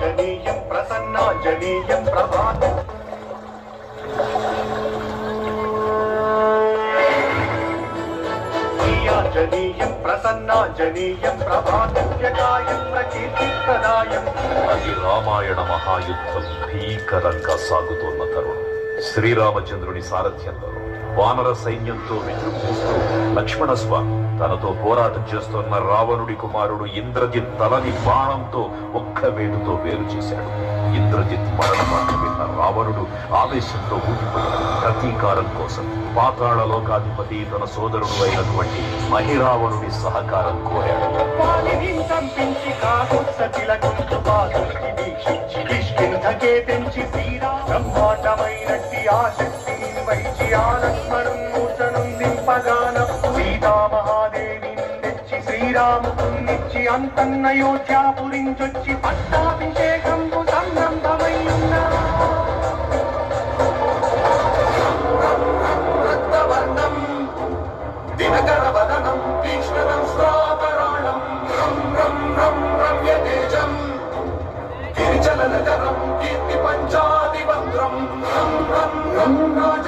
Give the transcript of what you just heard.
జనీయం ప్రసన్నాంజనీయం ప్రభాతం జనీయం ప్రసన్నాంజనీయం ప్రభాతవ్యకాయం ప్రకీర్తిప్రదాయం. అది రామాయణ మహాయుద్ధం భీకరంగా సాగుతోన్న తరుణం. శ్రీరామచంద్రుని సారథ్యంలో వానర సైన్యంతో విజృంభిస్తూ లక్ష్మణస్వామి తనతో పోరాటం చేస్తున్న రావణుడి కుమారుడు ఇంద్రజిత్ తలని బాణంతో ఒక్క వేటుతో వేరు చేశాడు. ఇంద్రజిత్ మరణవార్త విన్న రావణుడు ఆవేశంతో ఊగిపోయాడు. ప్రతీకారం కోసం పాతాళ లోకాధిపతి తన సోదరుడు అయినటువంటి మహిరావణుడి సహకారం కోరాడు. శ్రీరామునిచ్చి అంతన్నయోధ్యాపురించొచ్చి పట్టాభిషేకంబు సంరంభమయ్యున్న రక్తవర్ణం దినకరవదనం తీక్ష్ణం శ్రాకరాళం రం రం రం రమ్యతేజం గిరిచలనకరం కీర్తి పంచాదివంద్రం రం రం రం రాజ